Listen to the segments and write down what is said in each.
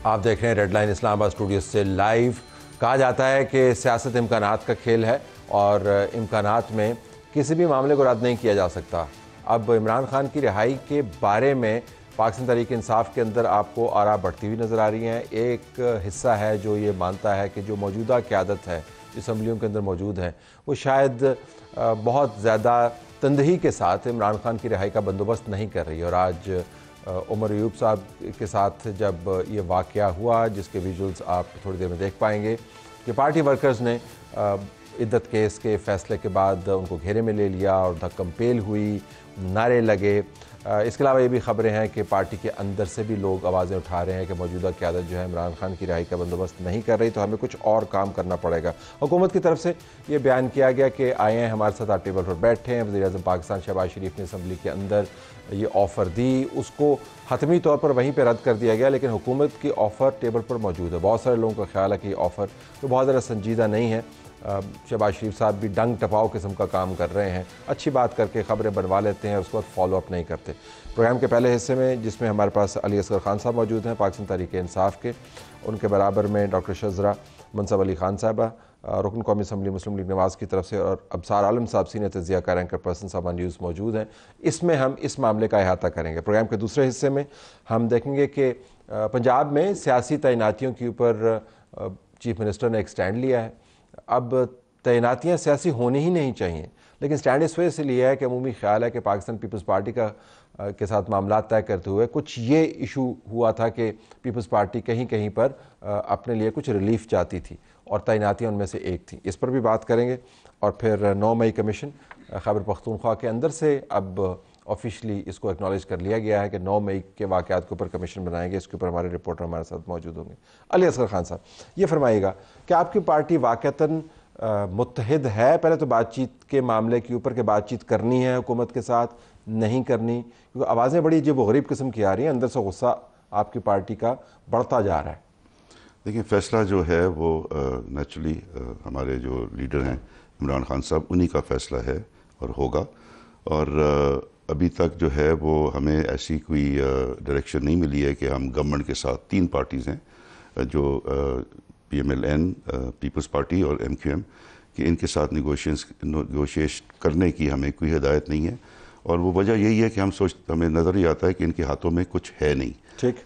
आप देख रहे हैं रेड लाइन इस्लामाबाद स्टूडियो से लाइव। कहा जाता है कि सियासत इम्कानात का खेल है और इम्कानात में किसी भी मामले को रद्द नहीं किया जा सकता। अब इमरान खान की रिहाई के बारे में पाकिस्तान तहरीक इंसाफ के अंदर आपको आरा बढ़ती हुई नज़र आ रही हैं। एक हिस्सा है जो ये मानता है कि जो मौजूदा क़यादत है असम्बलियों के अंदर मौजूद है वो शायद बहुत ज़्यादा तंदही के साथ इमरान खान की रिहाई का बंदोबस्त नहीं कर रही। और आज उमर अयूब साहब के साथ जब ये वाक़या हुआ, जिसके विजुअल्स आप थोड़ी देर में देख पाएंगे, कि पार्टी वर्कर्स ने इद्दत केस के फ़ैसले के बाद उनको घेरे में ले लिया और धक्कम पेल हुई, नारे लगे। इसके अलावा ये भी ख़बरें हैं कि पार्टी के अंदर से भी लोग आवाज़ें उठा रहे हैं कि मौजूदा क़यादत जो है इमरान खान की रिहाई का बंदोबस्त नहीं कर रही, तो हमें कुछ और काम करना पड़ेगा। हुकूमत की तरफ से ये बयान किया गया कि आए हैं, हमारे साथ आप टेबल पर बैठे हैं। वज़ीर-ए-आज़म पाकिस्तान शहबाज शरीफ ने असम्बली के अंदर ये ऑफ़र दी, उसको हतमी तौर पर वहीं पर रद्द कर दिया गया, लेकिन हुकूमत की ऑफ़र टेबल पर मौजूद है। बहुत सारे लोगों का ख्याल है कि ये ऑफ़र तो बहुत ज़्यादा संजीदा नहीं है। शहबाज शरीफ साहब भी डंग टपाओ किस्म का काम कर रहे हैं, अच्छी बात करके ख़बरें बनवा लेते हैं, उसके बाद फॉलो अप नहीं करते। प्रोग्राम के पहले हिस्से में, जिसमें हमारे पास अली असगर खान साहब मौजूद हैं पाकिस्तान तहरीक इंसाफ के, उनके बराबर में डॉक्टर शज़रा मनसब अली खान साहबा रुकन कौमी असम्बली मुस्लिम लीग नवाज़ की तरफ से, और अबसार आलम साहब सीनियर तज़िया कार एंकर पर्सन साहब न्यूज़ मौजूद हैं। इसमें हम इस मामले का अहाता करेंगे। प्रोग्राम के दूसरे हिस्से में हम देखेंगे कि पंजाब में सियासी तैनातियों के ऊपर चीफ मिनिस्टर ने एक स्टैंड लिया है। अब तैनातियाँ सियासी होनी ही नहीं चाहिए, लेकिन स्टैंड इस वजह से लिया है कि अमूमी ख्याल है कि पाकिस्तान पीपल्स पार्टी के साथ मामला तय करते हुए कुछ ये इशू हुआ था कि पीपल्स पार्टी कहीं कहीं पर अपने लिए कुछ रिलीफ चाहती थी और तैनातियाँ उनमें से एक थी। इस पर भी बात करेंगे। और फिर 9 मई कमीशन खैबर पख्तूनख्वा के अंदर से अब ऑफिशियली इसको एक्नॉलेज कर लिया गया है कि 9 मई के वाक़यात के ऊपर कमीशन बनाएंगे। इसके ऊपर हमारे रिपोर्टर हमारे साथ मौजूद होंगे। अली असगर खान साहब, ये फरमाइएगा कि आपकी पार्टी वाक़तन मुत्तहिद है पहले तो बातचीत के मामले के ऊपर, कि बातचीत करनी है हुकूमत के साथ, नहीं करनी? क्योंकि आवाज़ें बड़ी अजीब व गरीब किस्म की आ रही हैं, अंदर से गुस्सा आपकी पार्टी का बढ़ता जा रहा है। देखिए, फ़ैसला जो है वो नेचुरली हमारे जो लीडर हैं इमरान खान साहब, उन्हीं का फ़ैसला है और होगा। और अभी तक जो है वो हमें ऐसी कोई डायरेक्शन नहीं मिली है कि हम गवर्नमेंट के साथ, 3 पार्टीज़ हैं जो PMLN, पीपल्स पार्टी और MQM, कि इनके साथ निगोशिएट करने की हमें कोई हिदायत नहीं है। और वो वजह यही है कि हमें नज़र ही आता है कि इनके हाथों में कुछ है नहीं, ठीक,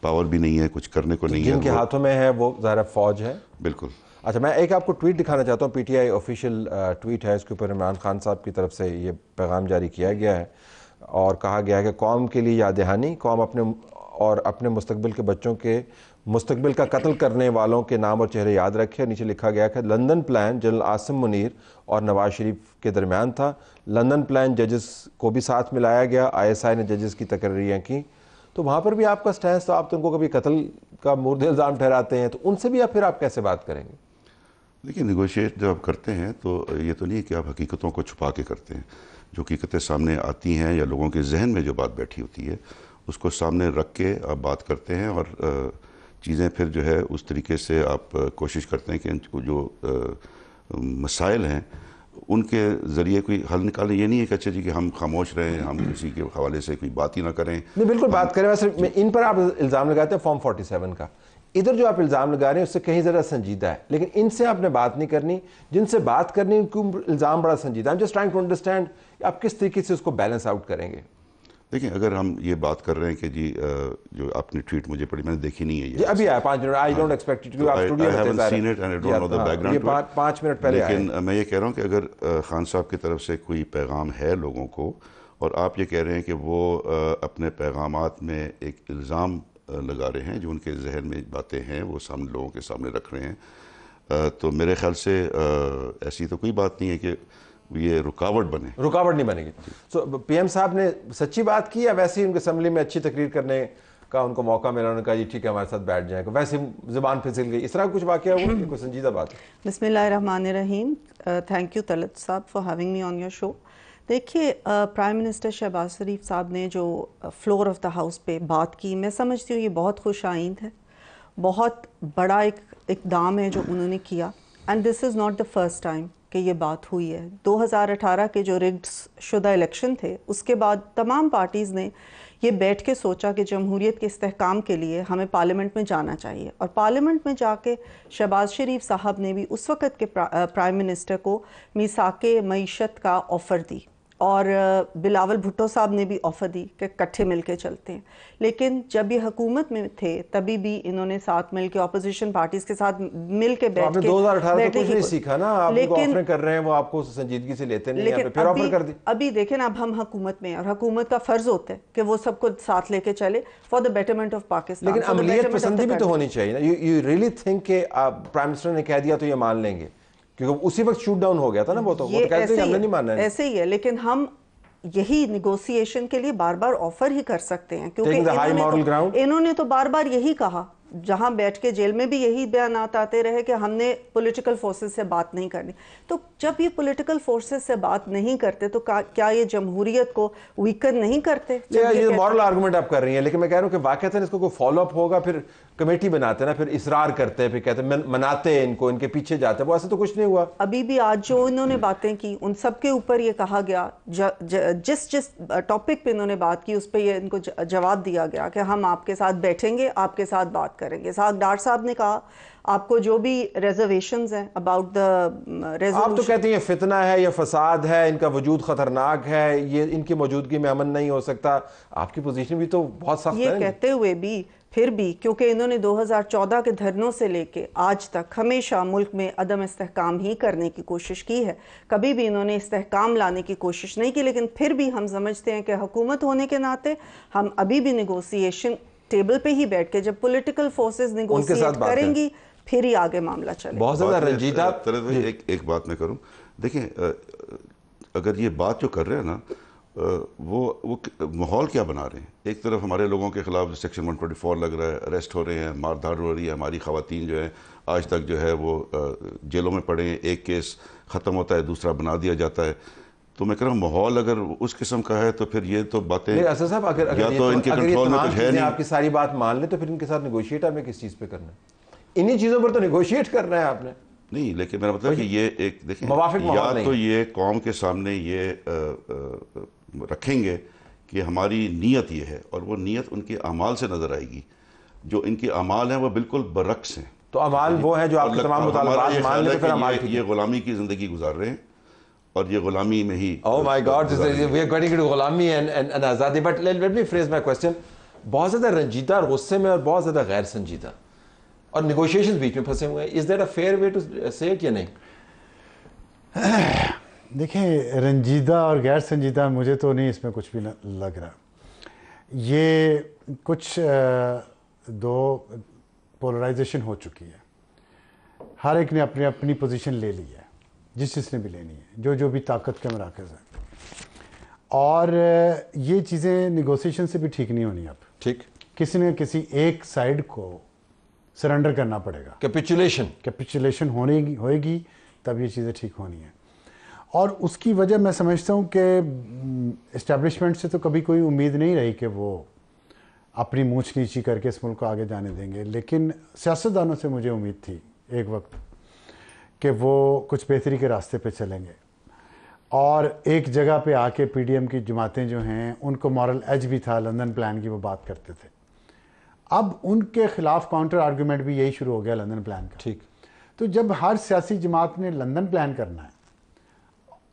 पावर भी नहीं है, कुछ करने को नहीं है। जिनके हाथों में है वो ज़ाहिर फौज है। बिल्कुल। अच्छा, मैं एक आपको ट्वीट दिखाना चाहता हूँ। PTI ऑफिशियल ट्वीट है, इसके ऊपर इमरान खान साहब की तरफ से ये पैगाम जारी किया गया है और कहा गया है कि कौम के लिए याद दहानी, कौम अपने मुस्तकबिल के बच्चों के मुस्तकबिल का कत्ल करने वालों के नाम और चेहरे याद रखे। नीचे लिखा गया कि London plan general Asim Munir और नवाज शरीफ के दरमियान था। लंदन प्लान जजेस को भी साथ मिलाया गया। ISI ने जजेस की तकरीरें की, तो वहाँ पर भी आपका स्टैंड, तो आप तो उनको कभी कत्ल का मुर्द इल्ज़ाम ठहराते हैं, तो उनसे भी फिर आप कैसे बात करेंगे? देखिए, निगोशिएट जब आप करते हैं तो ये तो नहीं है कि आप हकीकतों को छुपा के करते हैं। जो हकीकतें सामने आती हैं या लोगों के जहन में जो बात बैठी होती है उसको सामने रख के आप बात करते हैं और चीज़ें फिर जो है उस तरीके से आप कोशिश करते हैं कि जो मसाइल हैं उनके ज़रिए कोई हल निकालें। ये नहीं है कि अच्छा जी कि हम खामोश रहें, हम किसी के हवाले से कोई बात ही ना करें। नहीं, बिल्कुल बात करें। वैसे इन पर आप इल्ज़ाम लगाते हैं फॉर्म 47 का, इधर जो आप इल्ज़ाम लगा रहे हैं उससे कहीं ज़रा संजीदा है, लेकिन इनसे आपने बात नहीं करनी। जिनसे बात करनी उनको इल्ज़ाम बड़ा संजीदा है। I am just trying to understand आप किस तरीके से उसको बैलेंस आउट करेंगे। देखिए, अगर हम ये बात कर रहे हैं कि जी जो आपने ट्वीट मुझे पढ़ी, मैंने देखी नहीं है ये, अभी आया 5 minute. I don't expect it, आप स्टूडियो में थे, 5 मिनट पहले। लेकिन मैं ये कह रहा हूँ कि अगर खान साहब की तरफ से कोई पैगाम है लोगों को और आप ये कह रहे हैं कि वो अपने पैगामात में एक इल्ज़ाम लगा रहे हैं, जो उनके जहन में बातें हैं वो सामने लोगों के सामने रख रहे हैं, तो मेरे ख्याल से ऐसी तो कोई बात नहीं है कि ये रुकावट बने। रुकावट नहीं बनेगी। सो PM साहब ने सच्ची बात की या वैसे ही उनके असम्बली में अच्छी तकरीर करने का उनको मौका मिला, उन्होंने कहा जी ठीक है हमारे साथ बैठ जाएगा, वैसे ज़ुबान फिसल गई, इस तरह कुछ वाक़या हुआ? कोई संजीदा बात? बिस्मिल्लाहिर्रहमानिर्रहीम। थैंक यू तलत साहब for having me on your show. देखिए, प्राइम मिनिस्टर शहबाज शरीफ साहब ने जो फ्लोर ऑफ द हाउस पे बात की, मैं समझती हूँ ये बहुत खुश आइंद है, बहुत बड़ा एक इक़दाम है जो उन्होंने किया। And this is not the first time कि ये बात हुई है। 2018 के जो रिग्ड शुदा इलेक्शन थे उसके बाद तमाम पार्टीज़ ने ये बैठ के सोचा कि जमहूरियत के इस्तेहकाम के लिए हमें पार्लियामेंट में जाना चाहिए, और पार्लियामेंट में जाके शहबाज शरीफ साहब ने भी उस वक़्त के प्राइम मिनिस्टर को मीसाके मईशत का ऑफ़र दी, और बिलावल भुट्टो साहब ने भी ऑफ़र दी कि इकट्ठे मिलके चलते हैं। लेकिन जब ये हुकूमत में थे तभी भी इन्होंने साथ मिलके ऑपोजिशन पार्टीज़ के साथ मिलके बैठ आपने के 2018 तो कुछ नहीं सीखा ना, आप ऑफर कर रहे हैं, वो आपको संजीदगी से लेते नहीं, लेकिन फिर ऑफर कर दी। अभी देखें ना, अब हम हुकूमत में हैं और हुकूमत का फ़र्ज होता है कि वो सबको साथ लेके चले for the betterment of Pakistan. लेकिन अमलियत पसंदी भी तो होनी चाहिए ना। यू रियली थिंक कि प्राइम मिनिस्टर ने कह दिया तो ये मान लेंगे? क्योंकि उसी वक्त शूट डाउन हो गया था ना, वो तो कहते हैं हमने नहीं मानना है। ऐसे ही है, लेकिन हम यही निगोशिएशन के लिए बार बार ऑफर ही कर सकते हैं, क्योंकि इन्होंने तो बार बार यही कहा, जहां बैठ के जेल में भी यही बयानात आते रहे कि हमने पॉलिटिकल फोर्सेस से बात नहीं करनी। तो जब ये पॉलिटिकल फोर्सेस से बात नहीं करते तो क्या ये जमहूरियत को वीकन नहीं करते? ये मॉरल आर्गुमेंट आप कर रही हैं, लेकिन मैं कह रहा हूं कि वाकईतन इसको कोई फॉलो अप होगा, फिर कमेटी बनाते हैं ना, फिर इसरार करते हैं, फिर कहते हैं मनाते हैं इनको, इनके पीछे जाते हैं, वो ऐसा तो कुछ नहीं हुआ। अभी भी आज जो इन्होंने बातें की उन सब के ऊपर ये कहा गया, जिस टॉपिक पे इन्होंने बात की उस पर ये इनको जवाब दिया गया कि हम आपके साथ बैठेंगे, आपके साथ बात करेंगे। डार साहब ने कहा आपको जो भी रिजर्वेशंस हैं अबाउट द रेजोल्यूशन, आप तो कहती हैं फितना है या फसाद है, इनका वजूद खतरनाक है, ये इनकी मौजूदगी में अमन नहीं हो सकता। आपकी पोजीशन भी तो बहुत सख्त है। ये कहते हुए भी फिर भी, क्योंकि इन्होंने 2014 के धरनों से लेके आज तक हमेशा मुल्क में अदम इस्तेहकाम ही करने की कोशिश की है, कभी भी इन्होंने इस्तेहकाम लाने की कोशिश नहीं की। लेकिन फिर भी हम समझते हैं कि हुकूमत होने के नाते हम अभी भी निगोशिएशन टेबल पे ही बैठ के, जब पॉलिटिकल फोर्सेस निगोशिएट करेंगी फिर ही आगे मामला चले। बहुत ज्यादा रंजीता एक बात मैं करूं, देखें अगर ये बात जो कर रहे हैं ना, वो माहौल क्या बना रहे हैं। एक तरफ हमारे लोगों के खिलाफ सेक्शन 124 लग रहा है, अरेस्ट हो रहे हैं, मारधाड़ हो रही है, हमारी खवातीन जो है आज तक जो है वो जेलों में पड़े हैं, एक केस ख़त्म होता है दूसरा बना दिया जाता है। तो मैं कह रहा हूँ माहौल अगर उस किस्म का है तो फिर ये तो बातें असद साहब, अगर या तो इनके कंट्रोल में कुछ है नहीं, आपकी सारी बात मान ले तो फिर इनके साथ निगोशिएट हमें किस चीज़ पे करना है? इन्हीं चीज़ों पर तो निगोशिएट करना है आपने। नहीं, लेकिन मेरा मतलब कि ये एक देखें, या तो ये कौम के सामने ये रखेंगे कि हमारी नीयत ये है, और वो नीयत उनके अमाल से नजर आएगी। जो इनके अमाल हैं वो बिल्कुल बरक्स हैं। तो अमाल वो है जो आपके तमाम मुतालबात मान ले, फिर अमाल ये गुलामी की जिंदगी गुजार रहे हैं और ये गुलामी में ही oh my god we are getting into गुलामी एंड आज़ादी। But let me phrase my question. बहुत ज़्यादा रंजीदा और गुस्से में और बहुत ज़्यादा गैर संजीदा और निगोशिएशंस बीच में फंसे हुए हैं। Is that a fair way to say it या नहीं? देखें, रंजीदा और गैर संजीदा मुझे तो नहीं इसमें कुछ भी लग रहा। ये कुछ दो पोलराइजेशन हो चुकी है, हर एक ने अपनी अपनी पोजीशन ले ली है, जिसने भी लेनी है, जो भी ताकत के मराकज़ हैं। और ये चीज़ें निगोशिएशन से भी ठीक नहीं होनी। अब ठीक, किसी न किसी एक साइड को सरेंडर करना पड़ेगा। कैपिचुलेशन होएगी तब ये चीज़ें ठीक होनी है। और उसकी वजह मैं समझता हूँ कि इस्टेब्लिशमेंट से तो कभी कोई उम्मीद नहीं रही कि वो अपनी मूंछ नीची करके इस मुल्क को आगे जाने देंगे, लेकिन सियासतदानों से मुझे उम्मीद थी एक वक्त कि वो कुछ बेहतरी के रास्ते पे चलेंगे। और एक जगह पे आके पीडीएम की जमातें जो हैं उनको मॉरल एज भी था, लंदन प्लान की वो बात करते थे। अब उनके खिलाफ काउंटर आर्गूमेंट भी यही शुरू हो गया, लंदन प्लान का। ठीक, तो जब हर सियासी जमात ने लंदन प्लान करना है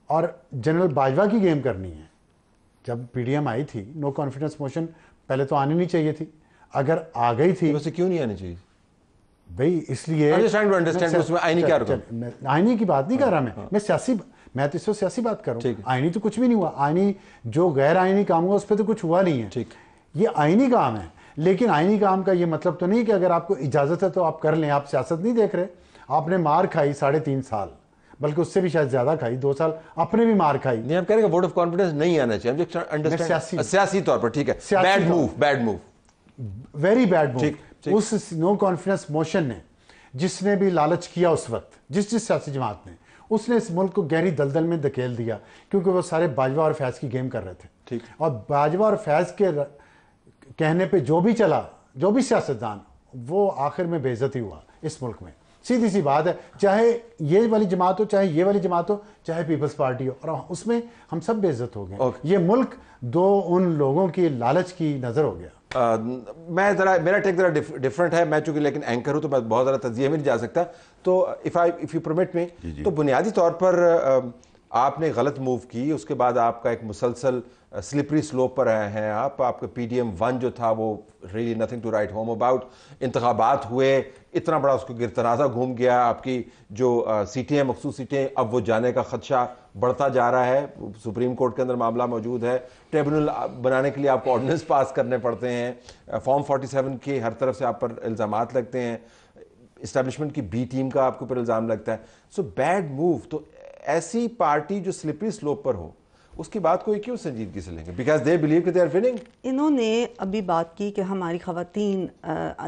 और जनरल बाजवा की गेम करनी है, जब पीडीएम आई थी नो कॉन्फिडेंस मोशन पहले तो आनी नहीं चाहिए थी, अगर आ गई थी वैसे क्यों नहीं आनी चाहिए भाई? इसलिए आईनी की बात नहीं कर रहा मैं तो इस वक्त सियासी बात करूँ। आईनी तो कुछ भी नहीं हुआ, आईनी जो गैर आईनी काम हुआ उस पर तो कुछ हुआ नहीं है। ठीक, ये आईनी काम है, लेकिन आईनी काम का ये मतलब तो नहीं कि अगर आपको इजाजत है तो आप कर लें। आप सियासत नहीं देख रहे, आपने मार खाई 3.5 साल, बल्कि उससे भी शायद ज्यादा खाई, 2 साल आपने भी मार खाई। नहीं, हम कह रहे हैं वोट ऑफ कॉन्फिडेंस नहीं आना चाहिए सियासी तौर पर। ठीक है, bad move, very bad move. उस नो कॉन्फिडेंस मोशन ने, जिसने भी लालच किया उस वक्त, जिस सियासी जमात ने, उसने इस मुल्क को गहरी दलदल में धकेल दिया, क्योंकि वो सारे बाजवा और फैज की गेम कर रहे थे। ठीक, और बाजवा और फैज के कहने पे जो भी चला, जो भी सियासतदान, वो आखिर में बेइज्जती हुआ इस मुल्क में। सीधी सी बात है, चाहे ये वाली जमात हो, चाहे ये वाली जमात हो, चाहे पीपल्स पार्टी हो, और उसमें हम सब बेइज्जत हो गए। ये मुल्क दो उन लोगों की लालच की नजर हो गया। मैं ज़रा, मेरा टेक ज़रा डिफरेंट है, मैं चूंकि लेकिन एंकर हूँ तो मैं बहुत ज़्यादा तजिए में नहीं जा सकता। तो इफ़ यू परमिट मी, तो बुनियादी तौर पर आपने गलत मूव की, उसके बाद आपका एक मुसलसल स्लिपरी स्लोप पर आए हैं आप। आपका PDM 1 जो था वो really nothing to write home about. इंतखाबात हुए, इतना बड़ा उसको गिरतनाज़ा घूम गया, आपकी जो सीटें हैं, मखसूस सीटें, अब वो जाने का खदशा बढ़ता जा रहा है। सुप्रीम कोर्ट के अंदर मामला मौजूद है, ट्रिब्यूनल बनाने के लिए आपको ऑर्डिनेंस पास करने पड़ते हैं, फॉर्म 47 के हर तरफ से आप पर इल्ज़ामात लगते हैं, इस्टेब्लिशमेंट की B टीम का आपके ऊपर इल्ज़ाम लगता है। So bad move. तो ऐसी पार्टी जो स्लिपरी स्लोप पर हो, उसकी बात कोई क्यों संजीदगी से लेंगे? बिकॉज दे बिलीव कि दे आर विनिंग। इन्होंने अभी बात की कि हमारी खवातीन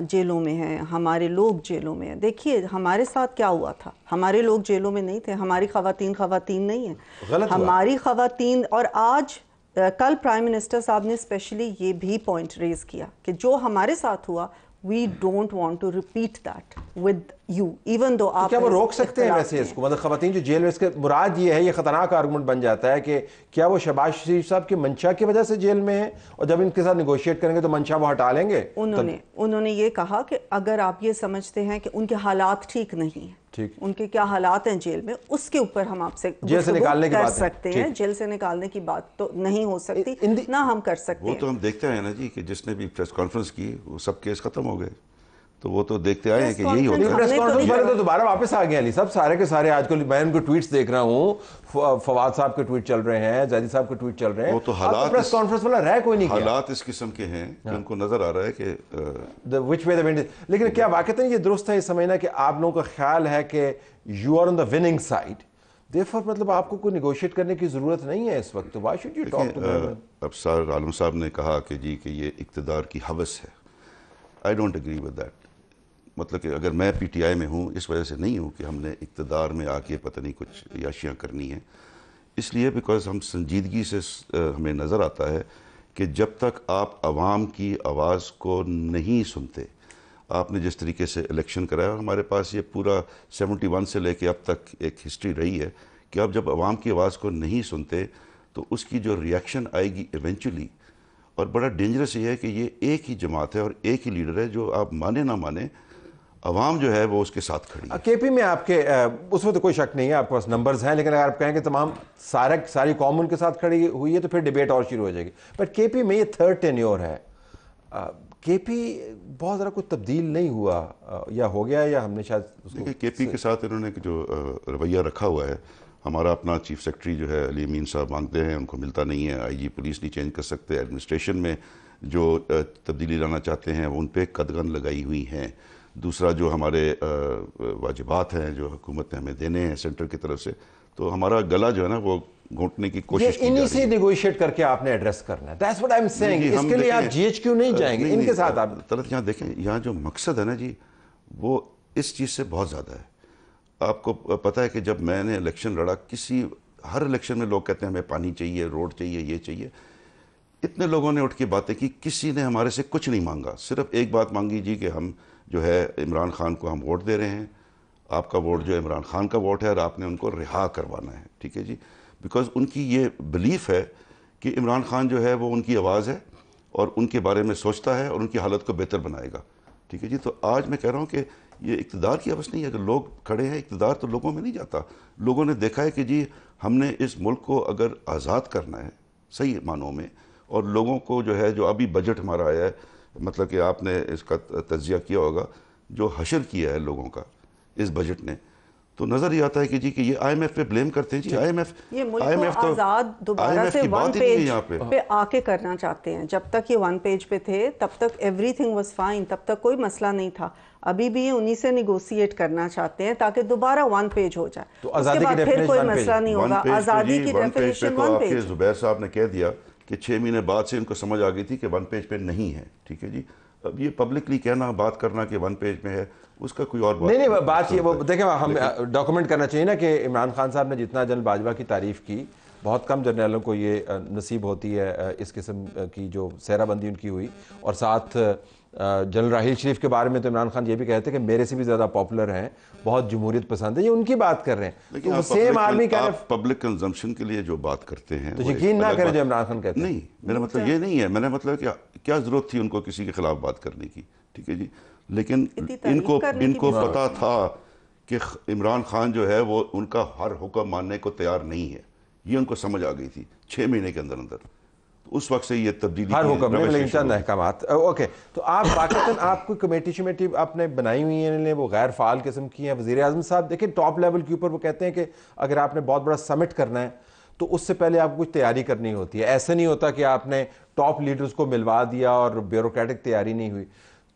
जेलों में हैं, हमारे लोग जेलों में हैं। देखिए हमारे साथ क्या हुआ था, हमारे लोग जेलों में नहीं थे, हमारी खवातीन नहीं है, हमारी खवातीन। और आज कल प्राइम मिनिस्टर साहब ने स्पेशली ये भी पॉइंट रेज किया कि जो हमारे साथ हुआ, we don't want to repeat that with you, even though आप क्या वो रोक सकते हैं वैसे इसको? मतलब खवातीन जो जेल में, इसके मुराद ये है, ये खतरनाक आर्गुमेंट बन जाता है कि क्या वो शहबाज शरीफ साहब की मंशा की वजह से जेल में है और जब इनके साथ निगोशिएट करेंगे तो मंशा वो हटा लेंगे? उन्होंने ये कहा कि अगर आप ये समझते हैं कि उनके हालात ठीक नहीं है, ठीक, उनके क्या हालात हैं जेल में, उसके ऊपर हम आपसे जेल से निकालने की बात कर सकते हैं। जेल से निकालने की बात तो नहीं हो सकती, ना हम कर सकते हैं। वो तो हम देखते हैं ना जी कि जिसने भी प्रेस कॉन्फ्रेंस की वो सब केस खत्म हो गए, तो वो तो देखते आए हैं कि यही होता है। प्रेस कॉन्फ्रेंस वाले तो दोबारा वापस आ गए अली साहब, सारे के सारे। आजकल मैं उनको ट्वीट्स देख रहा हूँ, फवाद साहब के ट्वीट चल रहे हैं, जैदी साहब के ट्वीट चल रहे हैं। वो तो हालात प्रेस कॉन्फ्रेंस वाला रह कोई नहीं किया। हालात इस किस्म के हैं कि उनको नजर आ रहा है कि व्हिच वे द विंड। लेकिन क्या वाकई ये दुरुस्त है ये समझना कि आप लोगों का ख्याल है कि you are on the winning side, therefore मतलब आपको कोई नेगोशिएट करने की जरूरत नहीं है इस वक्त? Why should you talk to them? अब सर आलम साहब ने कहा कि जी कि ये इक्तदार की हवस है। I don't agree with that. मतलब कि अगर मैं PTI में हूँ इस वजह से नहीं हूँ कि हमने इक्तदार में आके पता नहीं कुछ याशियाँ करनी है, इसलिए बिकॉज हम संजीदगी से हमें नज़र आता है कि जब तक आप आवाम की आवाज़ को नहीं सुनते, आपने जिस तरीके से इलेक्शन कराया, और हमारे पास ये पूरा 71 से लेके अब तक एक हिस्ट्री रही है कि आप जब आवाम की आवाज़ को नहीं सुनते तो उसकी जो रिएक्शन आएगी इवेंचुअली, और बड़ा डेंजरस ये है कि ये एक ही जमात है और एक ही लीडर है, जो आप माने ना माने अवाम जो है वो उसके साथ खड़ी है। KP में आपके उसमें तो कोई शक नहीं है, आपके पास नंबर्स हैं, लेकिन अगर आप कहें कि तमाम सारी कौम उनके साथ खड़ी हुई है तो फिर डिबेट और शुरू हो जाएगी। बट KP में ये थर्ड टेन्योर है। KP बहुत ज़्यादा कुछ तब्दील नहीं हुआ, या हो गया या हमने शायद देखिए KP के साथ इन्होंने जो रवैया रखा हुआ है, हमारा अपना चीफ सेक्रेटरी जो है अली अमीन साहब मांगते हैं, उनको मिलता नहीं है। IG पुलिस नहीं चेंज कर सकते, एडमिनिस्ट्रेशन में जो तब्दीली लाना चाहते हैं वो उन पर कदगन लगाई हुई हैं। दूसरा जो हमारे वाजिबात हैं जो हुकूमत ने हमें देने हैं सेंटर की तरफ से, तो हमारा गला जो है ना वो घोंटने की कोशिश की जा रही है। इन्हीं से नेगोशिएट करके आपने एड्रेस करना है। That's what I'm saying। इसके लिए आप GHQ नहीं जाएंगे, इनके साथ आप तलत यहाँ देखें, यहाँ जो मकसद है ना जी वो इस चीज़ से बहुत ज़्यादा है। आपको पता है कि जब मैंने इलेक्शन लड़ा, हर इलेक्शन में लोग कहते हैं हमें पानी चाहिए, रोड चाहिए, ये चाहिए। इतने लोगों ने उठ के बातें की, किसी ने हमारे से कुछ नहीं मांगा, सिर्फ एक बात मांगी जी कि हम जो है इमरान खान को हम वोट दे रहे हैं, आपका वोट जो इमरान खान का वोट है और आपने उनको रिहा करवाना है, ठीक है जी। बिकॉज उनकी ये बिलीफ है कि इमरान खान जो है वो उनकी आवाज़ है और उनके बारे में सोचता है और उनकी हालत को बेहतर बनाएगा, ठीक है जी। तो आज मैं कह रहा हूँ कि ये इक़्तिदार की अवस नहीं है। अगर लोग खड़े हैं, इक़्तिदार तो लोगों में नहीं जाता। लोगों ने देखा है कि जी हमने इस मुल्क को अगर आज़ाद करना है सही मानों में, और लोगों को जो है, जो अभी बजट हमारा आया है, मतलब कि आपने इसका तज्जिया किया होगा, जो हशर किया है लोगों का इस बजट ने, तो नज़र ही आता है कि जी कि ये IMF पे ब्लेम करते हैं जी। IMF तो आज़ाद दोबारा से वन पेज पे आके करना चाहते हैं। जब तक ये वन पेज पे थे तब तक एवरीथिंग वाज फाइन, तब तक कोई मसला नहीं था। अभी भी ये उन्हीं से निगोशिएट करना चाहते हैं ताकि दोबारा वन पेज हो जाए, तो उसके बाद फिर कोई मसला नहीं होगा। आज़ादी की डेफिनेशन वन पेज। ज़ुबैर साहब ने कह दिया कि 6 महीने बाद से इनको समझ आ गई थी कि वन पेज पे नहीं है, ठीक है जी। अब ये पब्लिकली कहना, बात करना कि वन पेज में है, उसका कोई और बात नहीं। बात ये वो देखें, हम डॉक्यूमेंट करना चाहिए ना कि इमरान खान साहब ने जितना जनरल बाजवा की तारीफ़ की, बहुत कम जर्नलों को ये नसीब होती है इस किस्म की जो सेहराबंदी उनकी हुई, और साथ जनरल राहील शरीफ के बारे में तो इमरान खान ये भी कहते हैं कि मेरे से भी ज़्यादा पॉपुलर हैं, बहुत जमहूरियत पसंद है, ये उनकी बात कर रहे हैं। तो सेम आर्मी का पब्लिक कंजम्पशन के लिए जो बात करते हैं तो यकीन ना करें जो इमरान खान कहते हैं। नहीं, मेरा मतलब ये नहीं है, मैंने मतलब क्या ज़रूरत थी उनको किसी के खिलाफ बात करने की, ठीक है जी। लेकिन इनको पता था कि इमरान खान जो है वो उनका हर हुक्म मानने को तैयार नहीं है, ये उनको समझ आ गई थी 6 महीने के अंदर अंदर। तो उस वक्त से ये तब्दीली हर हुक्म नहीं, लेकिन चंद अहकामात। ओके, तो आप पाकिस्तान आप कोई कमेटी शमेटी आपने बनाई हुई है, वो गैर फाल किस्म की है। वज़ीर आज़म साहब देखिए टॉप लेवल के ऊपर वो कहते हैं कि अगर आपने बहुत बड़ा समिट करना है तो उससे पहले आपको कुछ तैयारी करनी होती है। ऐसा नहीं होता कि आपने टॉप लीडर्स को मिलवा दिया और ब्यूरोक्रेटिक तैयारी नहीं हुई।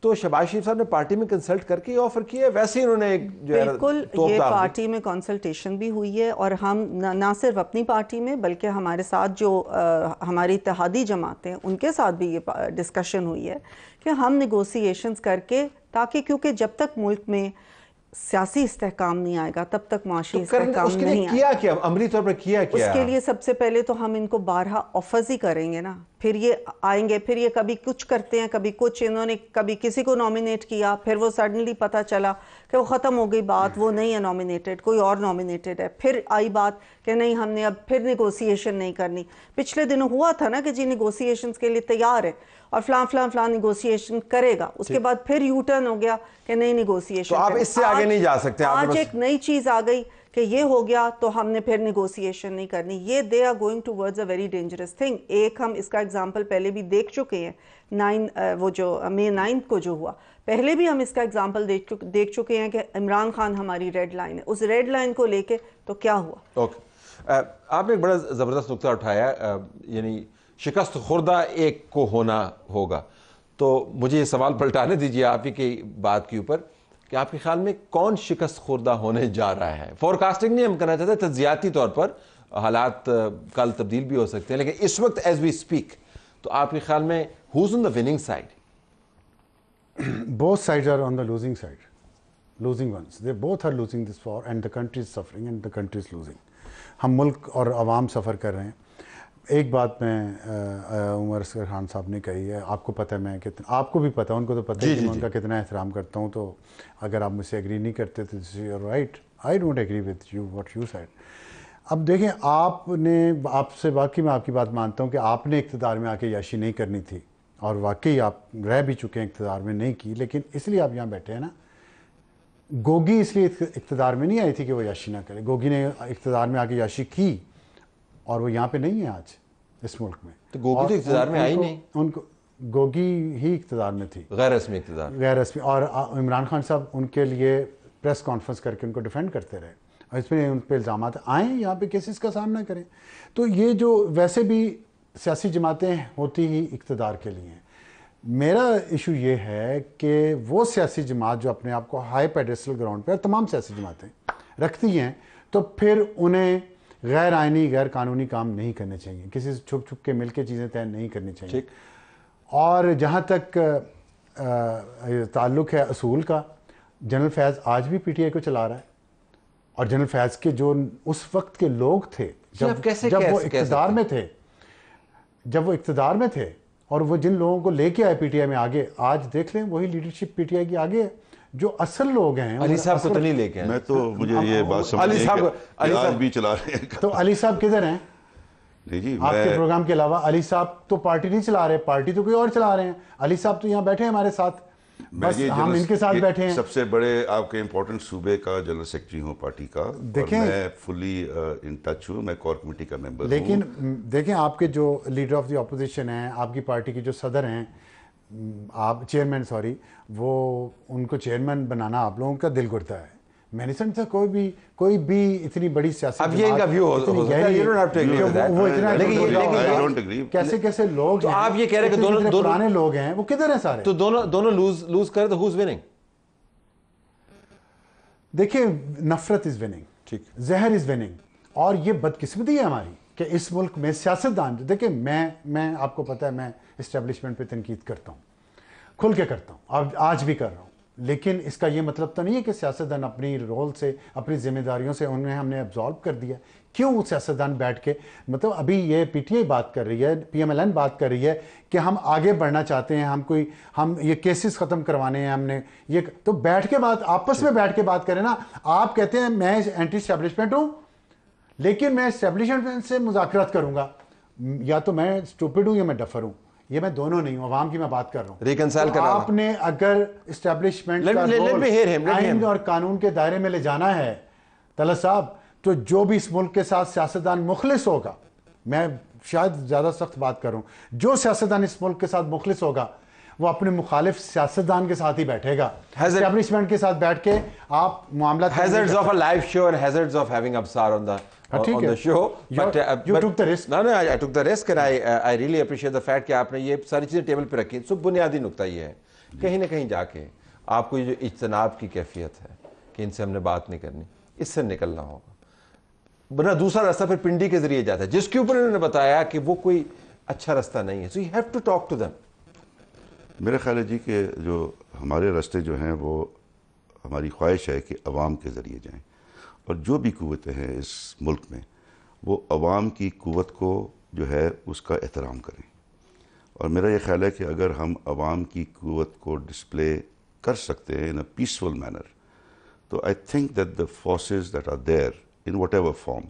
तो शहबाज शरीफ साहब ने पार्टी में कंसल्ट करके ऑफर किया, वैसे ही उन्होंने एक जो है बिल्कुल ये पार्टी में कंसल्टेशन भी हुई है, और हम ना सिर्फ अपनी पार्टी में बल्कि हमारे साथ जो हमारी इत्तेहादी जमातें हैं उनके साथ भी ये डिस्कशन हुई है कि हम नेगोशिएशंस करके, ताकि क्योंकि जब तक मुल्क में सियासी इस्तेहकाम नहीं आएगा तब तक माशी इस्तेहकाम नहीं आएगा। क्या अमली तौर पर किया उसके लिए सबसे पहले तो हम इनको 12 ऑफर्स ही करेंगे ना, फिर ये आएंगे, फिर ये कभी कुछ करते हैं, कभी कुछ। इन्होंने कभी किसी को नॉमिनेट किया, फिर वो सडनली पता चला कि वो ख़त्म हो गई बात, वो नहीं है नॉमिनेटेड, कोई और नॉमिनेटेड है। फिर आई बात कि नहीं हमने अब फिर निगोसिएशन नहीं करनी। पिछले दिनों हुआ था ना कि जी निगोसिएशंस के लिए तैयार है और फलां निगोसिएशन करेगा, उसके बाद फिर यू टर्न हो गया कि नहीं निगोसिएशन। तो आप इससे आगे नहीं जा सकते। आज एक नई चीज आ गई कि ये हो गया तो हमने फिर निगोसिएशन नहीं करनी। ये they are going towards a very dangerous thing. एक हम इसका एग्जांपल पहले भी देख चुके हैं, वो जो May 9 को जो हुआ, पहले भी हम इसका एग्जांपल देख चुके हैं कि इमरान खान हमारी रेड लाइन है। उस रेड लाइन को लेके तो क्या हुआ। ओके, आपने एक बड़ा ज़बरदस्त नुक्ता उठाया, यानी शिकस्त खुर्दा एक को होना होगा। तो मुझे ये सवाल पलटाने दीजिए आप ही की बात के ऊपर कि आपके ख्याल में कौन शिकस्त खुर्दा होने जा रहा है। फोरकास्टिंग नहीं हम करना चाहते, तज्जियाती तौर पर हालात कल तब्दील भी हो सकते हैं, लेकिन इस वक्त एज वी स्पीक तो आपके ख्याल में who is on the winning side? Both sides are on the losing side, losing ones, they both are losing this war and the country is suffering and the country is losing. हम मुल्क और आवाम सफ़र कर रहे हैं। एक बात मैं उमर असगर खान साहब ने कही है, आपको पता है मैं कितना, आपको भी पता है, उनको तो पता है कि मैं उनका कितना एहतराम करता हूँ। तो अगर आप मुझसे एग्री नहीं करते तो you are right, I don't agree with you what you said. अब देखें, आपने, आपसे बाकी मैं आपकी बात मानता हूँ कि आपने इक़्तिदार में आके याशी नहीं करनी थी, और वाकई आप रह भी चुके हैं इक़्तिदार में, नहीं की, लेकिन इसलिए आप यहाँ बैठे हैं ना। गोगी इसलिए इक़्तिदार में नहीं आई थी कि वो याशी ना करे। गोगी ने इक़्तिदार में आके याशी की और वो यहाँ पे नहीं है आज इस मुल्क में। तो गोगी तो इक़्तिदार में आई नहीं, उनको गोगी ही इक़्तिदार में थी, गैर रस्मी इक़्तिदार, गैर रस्मी। और इमरान खान साहब उनके लिए प्रेस कॉन्फ्रेंस करके उनको डिफेंड करते रहे, और इसमें उन पर इल्ज़ाम आए यहाँ पे केसेस का सामना करें। तो ये जो वैसे भी सियासी जमातें होती ही इक़्तिदार के लिए हैं। मेरा इशू ये है कि वो सियासी जमात जो अपने आप को हाई पेडेस्टल ग्राउंड पर, तमाम सियासी जमातें रखती हैं, तो फिर उन्हें गैर आइनी गैर कानूनी काम नहीं करने चाहिए, किसी से छुप छुप के मिल के चीज़ें तय नहीं करनी चाहिए। और जहाँ तक ताल्लुक़ है असूल का, जनरल फैज़ आज भी पीटीआई को चला रहा है, और जनरल फैज़ के जो उस वक्त के लोग थे जब वो इक़्तिदार में थे, और वो जिन लोगों को लेके आए पीटीआई में आगे, आज देख लें वही लीडरशिप पीटीआई की आगे है, जो असल लोग हैं। अली साहब को तो नहीं लेके आए। मैं तो मुझे ये बात समझ अली साहब आज भी चला रहे हैं। तो अली साहब किधर हैं? नहीं जी, आपके प्रोग्राम के अलावा अली साहब तो पार्टी नहीं चला रहे, पार्टी तो कोई और चला रहे हैं। अली साहब तो यहाँ बैठे हैं हमारे साथ, बस हम इनके साथ बैठे हैं। सबसे बड़े आपके इम्पोर्टेंट सूबे का जनरल सेक्रेटरी हूँ पार्टी का, देखें मैं फुली इन टच हूँ, मैं कोर कमेटी का मेंबर हूँ। लेकिन देखें, आपके जो लीडर ऑफ द ऑपोजिशन हैं, आपकी पार्टी के जो सदर हैं, आप चेयरमैन, सॉरी, वो उनको चेयरमैन बनाना आप लोगों का दिल गुड़ता है। मैंने समझा कोई भी इतनी बड़ी सियासी, अब ये इनका व्यू हो सकता है, you don't have to agree with that, वो इतना, I don't agree। कैसे लोग, तो आप ये कह रहे हैं कि दोनों पुराने लोग हैं, वो किधर हैं सारे? तो दोनों लूज करे तो who's winning? देखिए, नफरत इज विनिंग, ठीक, जहर इज विनिंग। और ये बदकिस्मती है हमारी कि इस मुल्क में सियासतदान, देखिए मैं आपको पता है मैं इस्टेब्लिशमेंट पे तनकीद करता हूँ, खुल के करता हूँ, आज भी कर रहा हूँ। लेकिन इसका ये मतलब तो नहीं है कि सियासतदान अपनी रोल से, अपनी जिम्मेदारियों से उन्हें हमने एब्जॉर्ब कर दिया। क्यों सियासतदान बैठ के, मतलब अभी ये पीटीआई बात कर रही है, पीएमएलएन बात कर रही है कि हम आगे बढ़ना चाहते हैं, हम ये केसेस ख़त्म करवाने हैं हमने, ये तो बैठ के बात, आपस में बैठ के बात करें ना। आप कहते हैं मैं एंटी एस्टेब्लिशमेंट हूँ, लेकिन मैं एस्टेब्लिशमेंट से मुज़ाकरात करूँगा, या तो मैं स्टूपिड हूँ या मैं डफर हूँ, ये मैं दोनों नहीं हूँ, अवाम की मैं बात कर रहा हूँ। रिकंसाइल तो आपने अगर एस्टेब्लिशमेंट का रोल आइन और कानून के दायरे में ले जाना है तलत साहब, तो जो भी इस मुल्क के साथ सियासतदान मुखलिस होगा, मैं शायद ज़्यादा सख्त बात करूं, जो सियासतदान इस मुल्क के साथ मुखलिस होगा वो अपने मुखालिफ सियासतदान के साथ ही बैठेगा। एस्टेब्लिशमेंट के साथ बैठ के आप मामला hazards of a live show and hazards of having Absar on the show. You took the risk. No, I took the risk and I really appreciate the fact कि आपने ये सारी चीज़ें टेबल पे रखी। सो बुनियादी नुकता ये है, कहीं ना कहीं जाके आपको ये जो इज्तनाब की कैफियत है कि इनसे हमने बात नहीं करनी, इससे निकलना होगा, वरना दूसरा रास्ता फिर पिंडी के जरिए जाता है, जिसके ऊपर उन्होंने बताया कि वो कोई अच्छा रास्ता नहीं है। So you have to talk to them. मेरा ख्याल है जी कि जो हमारे रास्ते जो हैं वो हमारी ख्वाहिश है कि अवाम के ज़रिए जाएं, और जो भी क़ुव्वतें हैं इस मुल्क में वो अवाम की क़ुव्वत को जो है उसका एहतराम करें। और मेरा ये ख्याल है कि अगर हम अवाम की क़ुव्वत को डिस्प्ले कर सकते हैं इन अ पीसफुल मैनर, तो I think that the forces that are there in whatever form,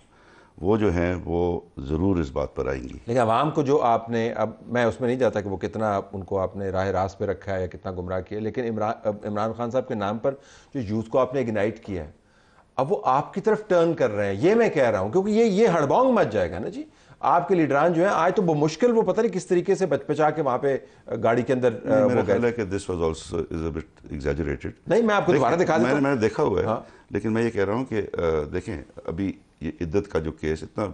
वो जो हैं वो ज़रूर इस बात पर आएंगी। लेकिन आवाम को जो आपने, अब मैं उसमें नहीं जाता कि वो कितना उनको आपने राह रास्त पे रखा है या कितना गुमराह किया, लेकिन इमरान खान साहब के नाम पर जो यूथ को आपने इग्नाइट किया है, अब वो आपकी तरफ टर्न कर रहे हैं, ये मैं कह रहा हूँ, क्योंकि ये हड़बोंग मच जाएगा ना जी। आपके लीडरान जो है आज तो वो मुश्किल, वो पता नहीं किस तरीके से बचपचा के वहाँ पे गाड़ी के अंदर मेरा ख्याल है कि this was also is a bit exaggerated. नहीं, मैं आपको दोबारा दिखा देता हूं। मैंने देखा हुआ है। हाँ। लेकिन मैं ये कह रहा हूँ कि देखें, अभी ये इद्दत का जो केस इतना,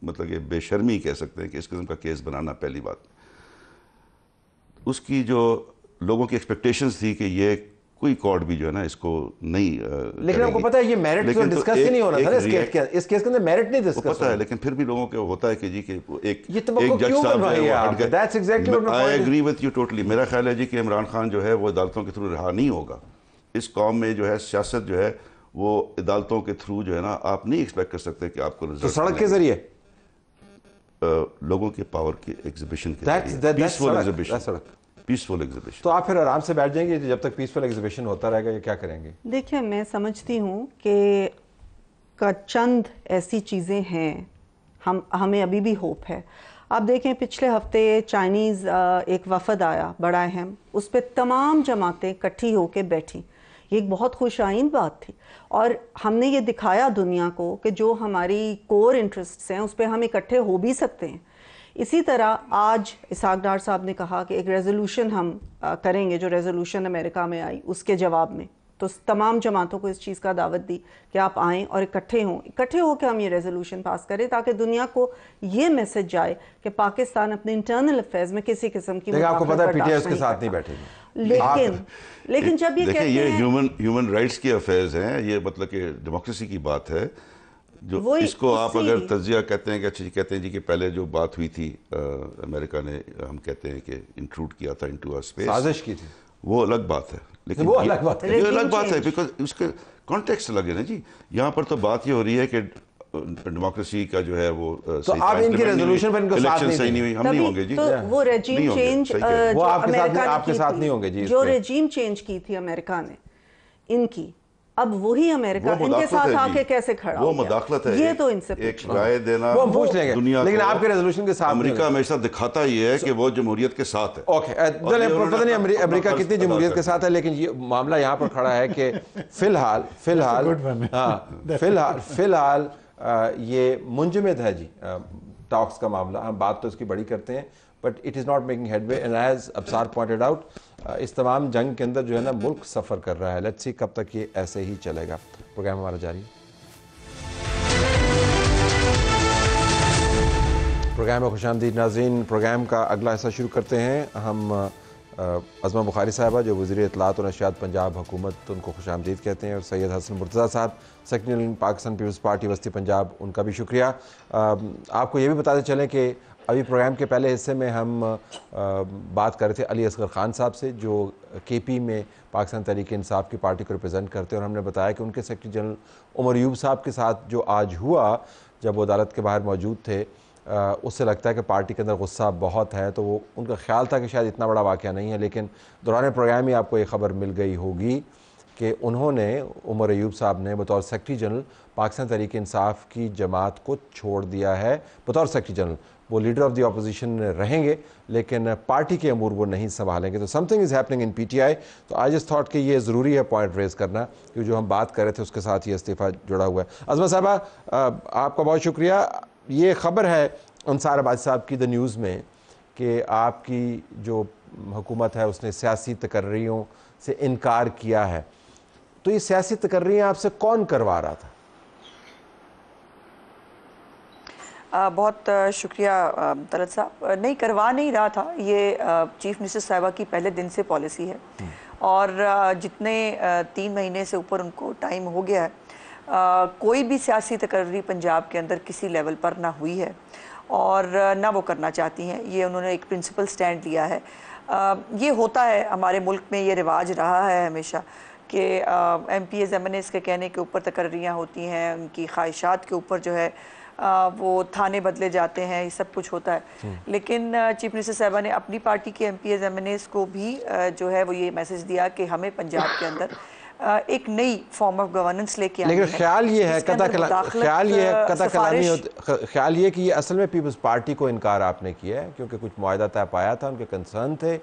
मतलब कि बेशर्मी कह सकते हैं कि इस किस्म का केस बनाना, पहली बात उसकी जो लोगों की एक्सपेक्टेशंस थी कि ये कोई कोर्ट भी जो है ना इसको नहीं लेकिन आपको पता है ये मेरिट तो डिस्कस ही नहीं होना था इस केस के अंदर मेरिट नहीं डिस्कस पता है, लेकिन फिर भी लोगों को होता है कि जी कि एक जज साहब, that's exactly what I agree with you totally. मेरा ख्याल है जी कि इमरान खान जो है वो अदालतों के थ्रू रहा नहीं होगा। इस कौम में जो है सियासत जो है वो अदालतों के थ्रू जो है ना, आप नहीं एक्सपेक्ट कर सकते कि आपको तो सड़क के जरिए लोगों के पावर की एग्जीबिशन के पीसफुल एग्जीबिशन, पीसफुल एग्जीबिशन। तो आप फिर आराम से बैठ जाएंगे जब तक पीसफुल एग्जीबिशन होता रहेगा, ये क्या करेंगे? देखिए, मैं समझती हूँ कि चंद ऐसी चीज़ें हैं, हमें अभी भी होप है। आप देखें, पिछले हफ्ते चाइनीज़ एक वफद आया बड़ा अहम, उस पर तमाम जमातें इकट्ठी होकर बैठी। ये एक बहुत खुशाइन बात थी, और हमने ये दिखाया दुनिया को कि जो हमारी कोर इंटरेस्ट्स हैं उस पर हम इकट्ठे हो भी सकते हैं। इसी तरह आज इसहाक डार साहब ने कहा कि एक रेजोल्यूशन हम करेंगे, जो रेजोल्यूशन अमेरिका में आई उसके जवाब में, तो तमाम जमातों को इस चीज़ का दावत दी कि आप आएँ और इकट्ठे होकर हम ये रेजोल्यूशन पास करें, ताकि दुनिया को ये मैसेज जाए कि पाकिस्तान अपने इंटरनल अफेयर्स में किसी किस्म की आपको पता है पीटीआई उसके साथ नहीं बैठेगी। लेकिन जब ये कहते ये ह्यूमन राइट्स के अफेयर्स हैं, ये मतलब कि डेमोक्रेसी की बात है, जो इसको आप अगर तज्जिया कहते हैं कि अच्छी कहते हैं जी कि पहले जो बात हुई थी अमेरिका ने, हम कहते हैं कि इंट्रूड किया था इनटू आवर स्पेस, साजिश की थी, वो अलग बात है। लेकिन वो अलग बात है, ये अलग बात है, बिकॉज उसके कॉन्टेक्स्ट अलग है ना जी। यहाँ पर तो बात ये हो रही है कि डेमोक्रेसी का जो है वो, तो आप इनकी रेजोल्यूशन पर इनको साथ नहीं हुई, हम नहीं होंगे जी। तो वो रेजीम चेंज वो आपके साथ नहीं होंगे जी। जो रेजीम चेंज की थी अमेरिका ने इनकी, अब वही अमेरिका इनके साथ आके कैसे खड़ा वो मदाखलत है, ये तो इनसे एक राय देना वो पूछ लेंगे दुनिया, लेकिन आपके रेजोल्यूशन के साथ अमेरिका हमेशा दिखाता ही है कि वो जमहूरियत के साथ है। ओके, पता नहीं अमेरिका कितनी जमहूरियत के साथ है, लेकिन ये मामला यहाँ पर खड़ा है कि फिलहाल ये मुंजमद है जी टॉक्स का मामला। हम बात तो इसकी बड़ी करते हैं, but it is not making headway, and as Absar pointed out, इस तमाम जंग के अंदर जो है ना मुल्क सफ़र कर रहा है। लेट्स सी कब तक ये ऐसे ही चलेगा। प्रोग्राम हमारा जारी है। प्रोग्राम में खुशामदीद नाज़रीन। प्रोग्राम का अगला हिस्सा शुरू करते हैं। हम अज़मा बुखारी साहबा जो वज़ीर इत्तलात और नशियात पंजाब हुकूमत, उनको खुशामदीद कहते हैं, और सैयद हसन मुर्तज़ा साहब सेक्रेटरी पाकिस्तान पीपल्स पार्टी वस्ती पंजाब, उनका भी शुक्रिया। आपको ये भी बताते चलें कि अभी प्रोग्राम के पहले हिस्से में हम बात कर रहे थे अली असगर खान साहब से, जो केपी में पाकिस्तान तहरीक इंसाफ की पार्टी को रिप्रेजेंट करते हैं, और हमने बताया कि उनके सेक्रेटरी जनरल उमर अयूब साहब के साथ जो आज हुआ, जब वो अदालत के बाहर मौजूद थे, उससे लगता है कि पार्टी के अंदर गुस्सा बहुत है। तो वो उनका ख्याल था कि शायद इतना बड़ा वाक़या नहीं है, लेकिन दौरान प्रोग्राम ही आपको ये खबर मिल गई होगी कि उन्होंने, उमर अयूब साहब ने बतौर सेक्रेटरी जनरल पाकिस्तान तहरीक इंसाफ की जमात को छोड़ दिया है। बतौर सेक्रेटरी जनरल वो लीडर ऑफ द अपोजिशन रहेंगे, लेकिन पार्टी के अमूर वो नहीं संभालेंगे। तो something is happening in PTI. तो आई जस्ट थॉट कि ये ज़रूरी है पॉइंट रेज़ करना, कि जो हम बात कर रहे थे उसके साथ ये इस्तीफ़ा जुड़ा हुआ है। अज़मा साहबा, आपका बहुत शुक्रिया। ये ख़बर है अंसार अब्बासी साहब की द न्यूज़ में कि आपकी जो हुकूमत है उसने सियासी तकर्रियों से इनकार किया है। तो ये सियासी तकर्रियाँ आपसे कौन करवा रहा था? बहुत शुक्रिया तलत साहब। नहीं, करवा नहीं रहा था, ये चीफ मिनिस्टर साहिबा की पहले दिन से पॉलिसी है, और जितने 3 महीने से ऊपर उनको टाइम हो गया है, कोई भी सियासी तकर्री पंजाब के अंदर किसी लेवल पर ना हुई है और ना वो करना चाहती हैं। ये उन्होंने एक प्रिंसिपल स्टैंड लिया है। ये होता है हमारे मुल्क में, ये रिवाज रहा है हमेशा कि MPs MNAs के कहने के ऊपर तकर्रियाँ होती हैं, उनकी ख्वाहिशात के ऊपर जो है वो थाने बदले जाते हैं, ये सब कुछ होता है। लेकिन चीफ मिनिस्टर साहबा ने अपनी पार्टी के MPs MNAs को भी जो है वो ये मैसेज दिया कि हमें पंजाब के अंदर एक नई फॉर्म ऑफ गवर्नेंस लेके आनी है। लेकिन ख्याल ये है ख्याल ये कि ये असल में पीपल्स पार्टी को इनकार आपने किया है, क्योंकि कुछ मुआहदा तय पाया था, उनके कंसर्न थे,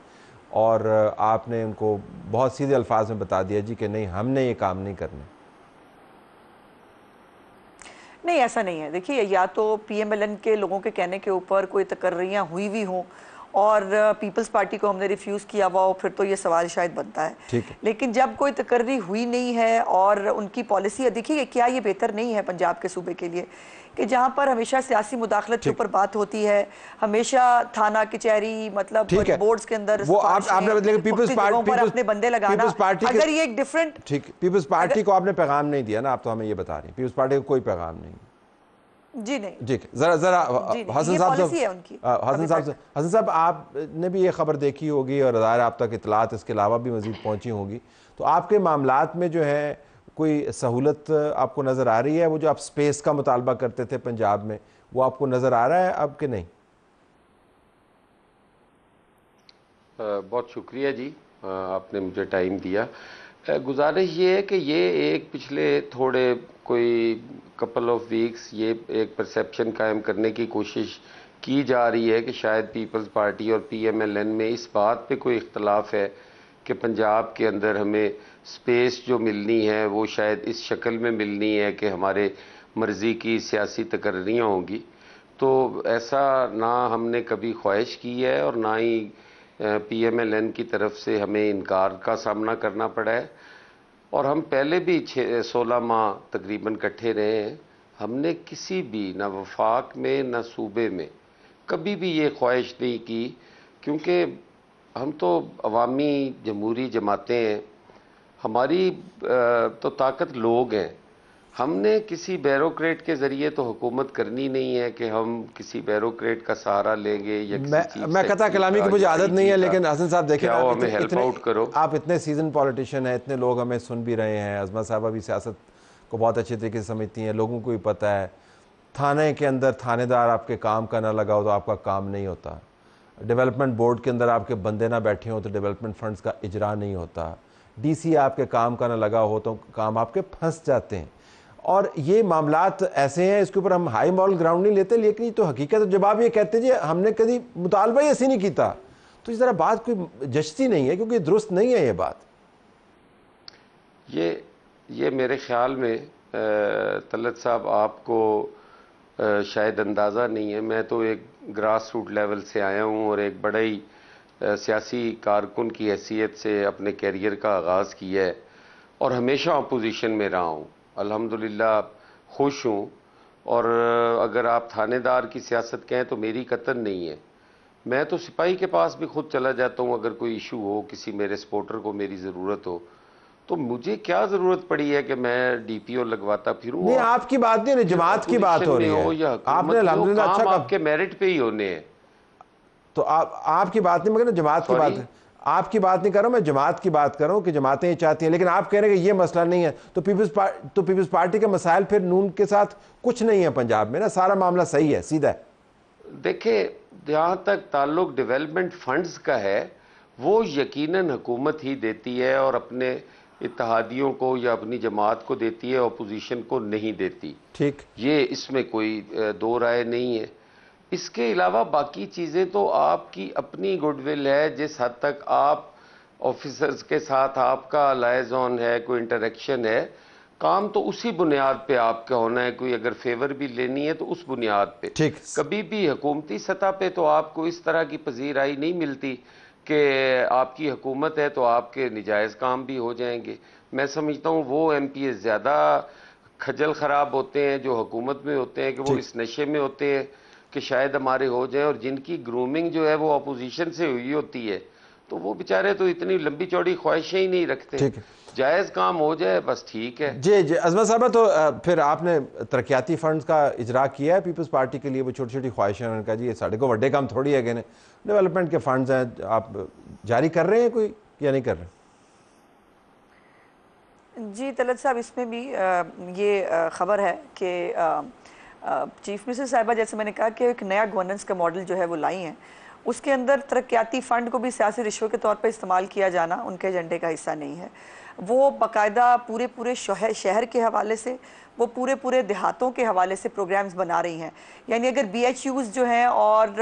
और आपने उनको बहुत सीधे अल्फाज में बता दिया जी कि नहीं, हमने ये काम नहीं करने। नहीं, ऐसा नहीं है। देखिए, या तो PMLN के लोगों के कहने के ऊपर कोई तकर्रियाँ हुई भी हों और पीपल्स पार्टी को हमने रिफ्यूज़ किया हुआ हो, फिर तो ये सवाल शायद बनता है। ठीक है। लेकिन जब कोई तकर्री हुई नहीं है और उनकी पॉलिसी है, देखिए क्या ये बेहतर नहीं है पंजाब के सूबे के लिए कि जहाँ पर हमेशा सियासी मुदाखलत के ऊपर बात होती है, हमेशा थाना कचहरी, मतलब बोर्ड्स के अंदर वो आपने पीपल्स पार्टी पर अपने बंदे लगाना, अगर ये एक डिफरेंट, ठीक, पीपल्स पार्टी को आपने पैगाम नहीं दिया ना, आप तो हमें ये बता रही हैं पीपल्स पार्टी को कोई पैगाम नहीं। जी नहीं, ठीक, जरा हसन साहब आपने भी ये खबर देखी होगी और ज़ाहिर आप तक इतलात इसके अलावा भी मजीद पहुंची होंगी, तो आपके मामलात में जो है कोई सहूलत आपको नज़र आ रही है? वो जो आप स्पेस का मुतालबा करते थे पंजाब में, वो आपको नज़र आ रहा है अब कि नहीं? बहुत शुक्रिया जी, आपने मुझे टाइम दिया। गुजारिश ये है कि ये एक पिछले थोड़े कोई कपल ऑफ वीक्स ये एक परसेप्शन कायम करने की कोशिश की जा रही है कि शायद पीपल्स पार्टी और PMLN में इस बात पे कोई इख्तलाफ है कि पंजाब के अंदर हमें स्पेस जो मिलनी है वो शायद इस शक्ल में मिलनी है कि हमारे मर्ज़ी की सियासी तकर्रियाँ होंगी। तो ऐसा ना हमने कभी ख्वाहिश की है और ना ही PMLN की तरफ से हमें इनकार का सामना करना पड़ा है, और हम पहले भी 16 माह तकरीबन इकट्ठे रहे हैं। हमने किसी भी ना वफाक में ना सूबे में कभी भी ये ख्वाहिश नहीं की, क्योंकि हम तो अवामी जमहूरी जमातें हैं, हमारी तो ताकत लोग हैं। हमने किसी बैरोक्रेट के ज़रिए तो हुकूमत करनी नहीं है कि हम किसी बैरोक्रेट का सहारा लेंगे या मैं कथा कलामी की मुझे आदत नहीं है, लेकिन हसन साहब देखें, हमें हेल्प आउट करो। आप इतने सीजन पॉलिटिशियन हैं, इतने लोग हमें सुन भी रहे हैं, अज़मा साहबा भी सियासत को बहुत अच्छे तरीके से समझती हैं, लोगों को भी पता है थाने के अंदर थानेदार आपके काम का ना लगा हो तो आपका काम नहीं होता, डेवलपमेंट बोर्ड के अंदर आपके बंदे ना बैठे हो तो डेवलपमेंट फंड्स का इजरा नहीं होता, DC आपके काम का ना लगा हो तो काम आपके फंस जाते हैं। और ये मामलात ऐसे हैं, इसके ऊपर हम हाई मॉरल ग्राउंड नहीं लेते, लेकिन ये तो हकीकत। जब आप ये कहते जी हमने कभी मुतालबा ही ऐसे नहीं किया, तो इस तरह बात कोई जचती नहीं है, क्योंकि दुरुस्त नहीं है ये बात। ये मेरे ख्याल में तलत साहब आपको शायद अंदाज़ा नहीं है, मैं तो एक ग्रास रूट लेवल से आया हूँ और एक बड़ा ही सियासी कारकुन की हैसियत से अपने कैरियर का आगाज़ किया है और हमेशा अपोजिशन में रहा हूँ। अल्हम्दुलिल्लाह खुश हूँ, और अगर आप थानेदार की सियासत कहें तो मेरी कतन नहीं है। मैं तो सिपाही के पास भी खुद चला जाता हूँ, अगर कोई इशू हो, किसी मेरे सपोर्टर को मेरी ज़रूरत हो, तो मुझे क्या ज़रूरत पड़ी है कि मैं DPO लगवाता फिरूँ। नहीं, आपकी बात नहीं, जमात की बात हो रही है। आपने अल्हम्दुलिल्लाह अच्छा, आपके मेरिट पे ही होने हैं। तो आपकी बात नहीं, मगर जमात की बात, आपकी बात नहीं कर रहा हूं, मैं जमात की बात कर रहा हूं कि जमातें ये चाहती हैं, लेकिन आप कह रहे हैं कि ये मसला नहीं है, तो पीपल्स पार्टी के मसाइल फिर नून के साथ कुछ नहीं है पंजाब में ना, सारा मामला सही है, सीधा है। देखिए, जहाँ तक ताल्लुक डेवलपमेंट फंड्स का है, वो यकीनन हुकूमत ही देती है और अपने इत्तेहादियों को या अपनी जमात को देती है, अपोजिशन को नहीं देती। ठीक, ये इसमें कोई दो राय नहीं है। इसके अलावा बाकी चीज़ें तो आपकी अपनी गुडविल है, जिस हद तक आप ऑफिसर्स के साथ आपका लाइजॉन है, कोई इंटरेक्शन है, काम तो उसी बुनियाद पे आपका होना है। कोई अगर फेवर भी लेनी है तो उस बुनियाद पे। ठीक, कभी भी हुकूमती सतह पे तो आपको इस तरह की पजीराई नहीं मिलती कि आपकी हुकूमत है तो आपके निजायज़ काम भी हो जाएंगे। मैं समझता हूँ वो MPs ज़्यादा खजल ख़राब होते हैं जो हुकूमत में होते हैं, कि वो इस नशे में होते हैं कि शायद हमारे हो जाए, और जिनकी ग्रूमिंग जो है वो अपोजिशन से हुई होती है, तो वो बेचारे तो इतनी लंबी चौड़ी ख्वाहिशें ही नहीं रखते। जायज़ काम हो जाए बस ठीक है। जी जी अजमा साहब, तो फिर आपने तरक्याती फंड्स का इजरा किया है पीपल्स पार्टी के लिए, वो छोटी छोटी ख्वाहिशें, उन्होंने कहा जी ये साढ़े को बड़े काम थोड़ी है, कि डेवलपमेंट के फंड्स हैं, आप जारी कर रहे हैं कोई या नहीं कर रहे? जी तलत साहब, इसमें भी ये ख़बर है कि चीफ मिनिस्टर साहिबा, जैसे मैंने कहा कि एक नया गवर्नेंस का मॉडल जो है वो लाई हैं, उसके अंदर तरक्याती फ़ंड को भी सियासी रिश्वत के तौर पर इस्तेमाल किया जाना उनके एजेंडे का हिस्सा नहीं है। वो बाकायदा पूरे शहर के हवाले से, वो पूरे देहातों के हवाले से प्रोग्राम्स बना रही हैं। यानी अगर BHUs जो हैं और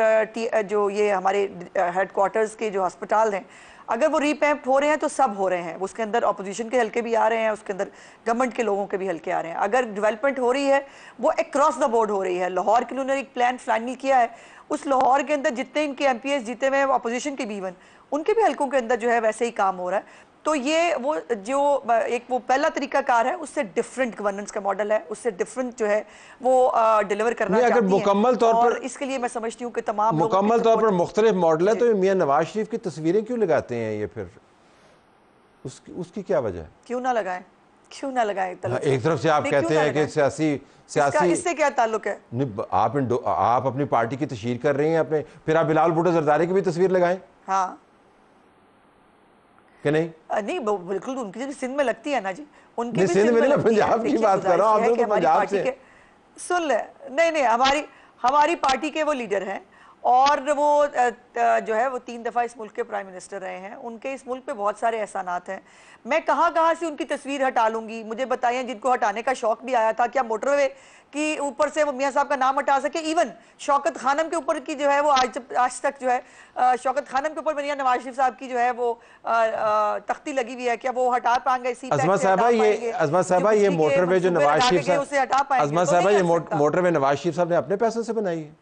जो ये हमारे हेडक्वार्टर्स के जो अस्पताल हैं, अगर वो रीपैम्प हो रहे हैं तो सब हो रहे हैं, उसके अंदर अपोजिशन के हल्के भी आ रहे हैं, उसके अंदर गवर्नमेंट के लोगों के भी हल्के आ रहे हैं। अगर डेवलपमेंट हो रही है वो अक्रॉस द बोर्ड हो रही है। लाहौर के लिए उन्होंने एक प्लान फाइनल किया है, उस लाहौर के अंदर जितने इनके MPs जीते हुए हैं अपोजिशन के भी, इवन उनके भी हल्कों के अंदर जो है वैसे ही काम हो रहा है। तो ये वो जो एक वो पहला तरीकाकार है, उससे डिफरेंट गवर्नेंस का मॉडल है, उससे डिफरेंट जो है वो डिलीवर करना चाहती है। अगर मुकम्मल तौर पर, इसके लिए मैं समझती हूँ कि तमाम मुकम्मल तौर पर मुख्तलिफ मॉडल है, तो मियां नवाज शरीफ की तस्वीरें क्यों लगाते हैं ये फिर? उसकी क्या वजह है? क्यों ना लगाएं, क्यों ना लगाएं? एक तरफ से आप कहते हैं कि सियासी इससे क्या ताल्लुक है? आप अपनी पार्टी की तशहीर कर रही हैं अपने, फिर आप बिलावल भुट्टो जरदारी की भी तस्वीर लगाएं। हाँ कि नहीं? नहीं बिल्कुल, उनकी जो सिंध में लगती है ना जी, उनकी भी सिंध में नहीं, पंजाब की बात कर रहा हूं, आप पंजाब से सुन ले। नहीं, हमारी पार्टी के वो लीडर हैं और वो जो है वो 3 दफ़ा इस मुल्क के प्राइम मिनिस्टर रहे हैं। उनके इस मुल्क पे बहुत सारे एहसानात हैं। मैं कहाँ से उनकी तस्वीर हटा लूंगी? मुझे बताइए, जिनको हटाने का शौक भी आया था, क्या मोटरवे की ऊपर से वो मियाँ साहब का नाम हटा सके? इवन शौकत खानम के ऊपर की जो है वो आज तक जो है शौकत खानम के ऊपर मियाँ नवाज शरीफ साहब की जो है वो तख्ती लगी हुई है, क्या वो हटा पाएंगे? अज़मा साहबा, ये मोटरवे जो नवाज शरीफ साहब, उसे हटा पाएंगे? अज़मा साहबा, ये मोटरवे नवाज शरीफ साहब ने अपने पैसों से बनाई है?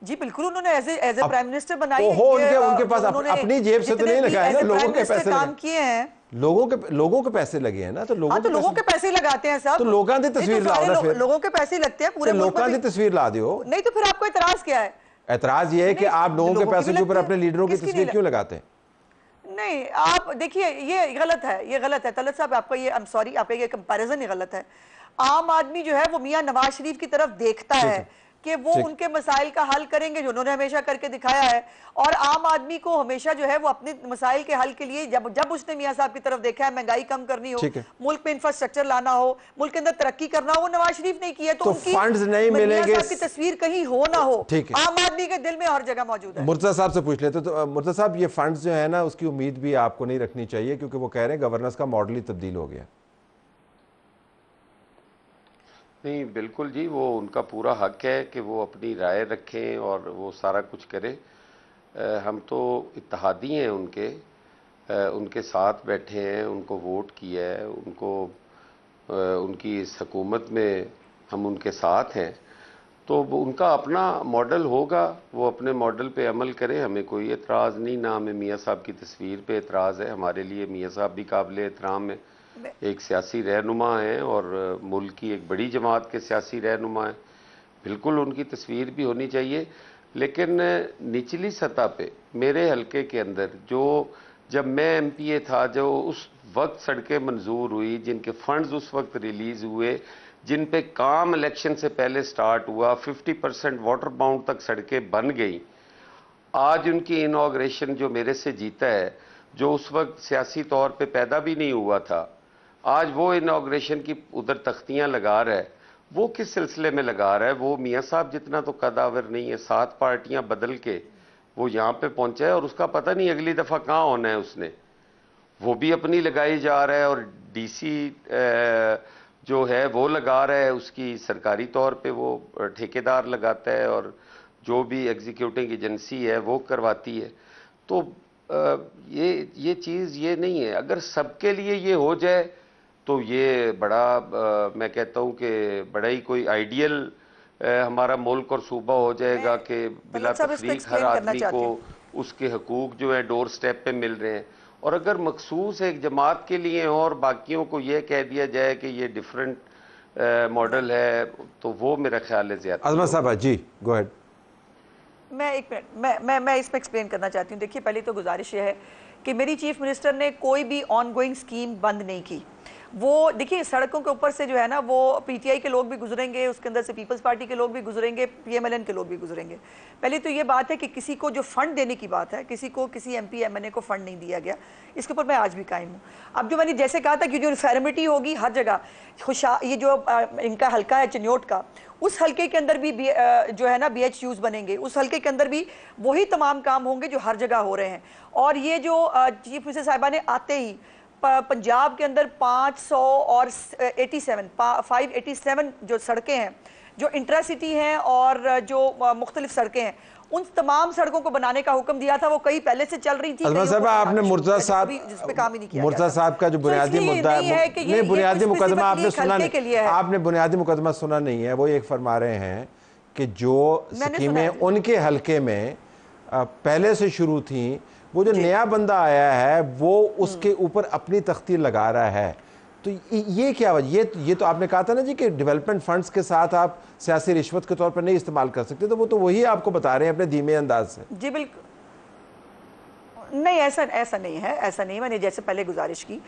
जी बिल्कुल, उन्होंने एज ए प्राइम मिनिस्टर बनाई है। उनके पास अपनी जेब से तो नहीं लगाए ना, लोगों के पैसे काम किए हैं, लोगों के पैसे लगे हैं ना, तो लोगों के पैसे लगाते हैं साहब। तो लोगों की तस्वीर ला दो, फिर लोगों के पैसे लगते हैं पूरे लोगों की तस्वीर ला दो। नहीं तो फिर आपको एतराज क्या है? एतराज ये है कि आप लोगों के पैसों के ऊपर अपने लीडरों की तस्वीर क्यों लगाते हैं? नहीं, आप देखिए, ये गलत है तलत साहब, आपका ये, आई एम सॉरी, आपका ये कंपैरिजन ही गलत है। आम आदमी जो है वो मियां नवाज शरीफ की तरफ देखता है कि वो उनके मसाइल का हल करेंगे, जो उन्होंने हमेशा करके दिखाया है। और आम आदमी को हमेशा जो है वो अपने मसाइल के हल के लिए, जब उसने मियां साहब की तरफ देखा है, महंगाई कम करनी हो, मुल्क में इंफ्रास्ट्रक्चर लाना हो, मुल्क के अंदर तरक्की करना हो, वो नवाज शरीफ नहीं किया। तो फंड्स नहीं मिलेंगे, की तस्वीर कहीं हो ना हो, आम आदमी के दिल में हर जगह मौजूद है। मुर्तजा साहब से पूछ लेते। तो मुर्तजा साहब, ये फंड्स जो है ना, उसकी उम्मीद भी आपको नहीं रखनी चाहिए, क्योंकि वो कह रहे हैं गवर्नेंस का मॉडल ही तब्दील हो गया। नहीं, बिल्कुल जी, वो उनका पूरा हक है कि वो अपनी राय रखें और वो सारा कुछ करें। हम तो इत्तेहादी हैं उनके साथ बैठे हैं, उनको वोट किया है, उनकी इस हुकूमत में हम उनके साथ हैं। तो उनका अपना मॉडल होगा, वो अपने मॉडल पे अमल करें, हमें कोई एतराज़ नहीं। ना हमें मियाँ साहब की तस्वीर पे एतराज़ है, हमारे लिए मियाँ साहब भी काबिल एहतराम है, एक सियासी रहनुमा हैं और मुल्क की एक बड़ी जमात के सियासी रहनुमा हैं। बिल्कुल उनकी तस्वीर भी होनी चाहिए, लेकिन निचली सतह पे मेरे हलके के अंदर जब मैं MPA था, जो उस वक्त सड़कें मंजूर हुई, जिनके फंड्स उस वक्त रिलीज़ हुए, जिन पे काम इलेक्शन से पहले स्टार्ट हुआ, 50% वाटर बाउंड तक सड़कें बन गई। आज उनकी इनॉग्रेशन जो मेरे से जीता है, जो उस वक्त सियासी तौर पे पैदा भी नहीं हुआ था, आज वो इनॉग्रेशन की उधर तख्तियां लगा रहा है। वो किस सिलसिले में लगा रहा है? वो मियाँ साहब जितना तो कदावर नहीं है, 7 पार्टियां बदल के वो यहाँ पे पहुंचा है और उसका पता नहीं अगली दफ़ा कहाँ होना है उसने। वो भी अपनी लगाई जा रहा है और डीसी जो है वो लगा रहा है, उसकी सरकारी तौर पे वो ठेकेदार लगाता है और जो भी एग्जीक्यूटिव एजेंसी है वो करवाती है। तो ये चीज़ ये नहीं है। अगर सबके लिए ये हो जाए तो ये बड़ा मैं कहता हूँ कि बड़ा ही कोई आइडियल हमारा मुल्क और सूबा हो जाएगा कि बिला तफरीक हर आदमी को उसके हकूक जो है डोर स्टेप पे मिल रहे हैं। और अगर मखसूस एक जमात के लिए हो और बाकियों को ये कह दिया जाए कि ये डिफरेंट मॉडल है, तो वो मेरा ख्याल है ज़्यादा। अज़मा साहब जी गो अहेड। मैं एक मिनट मैं इसमें एक्सप्लेन करना चाहती हूँ। देखिए, पहली तो गुजारिश ये है कि मेरी चीफ मिनिस्टर ने कोई भी ऑनगोइंग स्कीम बंद नहीं की। वो देखिए, सड़कों के ऊपर से जो है ना, वो पीटीआई के लोग भी गुजरेंगे, उसके अंदर से पीपल्स पार्टी के लोग भी गुजरेंगे, पीएमएलएन के लोग भी गुजरेंगे। पहले तो ये बात है कि किसी को जो फंड देने की बात है, किसी एमपी एमएनए को फंड नहीं दिया गया, इसके ऊपर मैं आज भी कायम हूँ। अब जो मैंने जैसे कहा था कि जो यूनिफॉर्मिटी होगी हर जगह, ये जो इनका हल्का है चिन्योट का, उस हल्के के अंदर भी जो है ना BHUs बनेंगे, उस हल्के के अंदर भी वही तमाम काम होंगे जो हर जगह हो रहे हैं। और ये जो चीफ मिनिस्टर साहिबा ने आते ही पंजाब के अंदर 587 जो सड़कें हैं, जो इंट्रासिटी हैं और जो मुख्तलिफ सड़कें हैं, उन तमाम सड़कों को बनाने का हुक्म दिया था। वो कई पहले से चल रही थी। आपने मुर्तज़ा साहब जिस पे काम ही नहीं किया, मुर्तज़ा साहब का जो बुनियादी मुद्दा है कि बुनियादी मुकदमा आपने सुना नहीं, आपने बुनियादी मुकदमा सुना नहीं है। वो एक फरमा रहे हैं कि जो स्कीमें उनके हल्के में पहले से शुरू थी, वो जो नया बंदा आया है वो उसके ऊपर अपनी तख्ती लगा रहा है। तो ये क्या वजह? ये तो आपने कहा था ना जी कि डेवलपमेंट फंड्स के साथ आप सियासी रिश्वत के तौर पर नहीं इस्तेमाल कर सकते, तो वो तो वही आपको बता रहे हैं अपने धीमे अंदाज से। जी बिल्कुल नहीं, ऐसा नहीं है। ऐसा नहीं, मैंने जैसे पहले गुजारिश की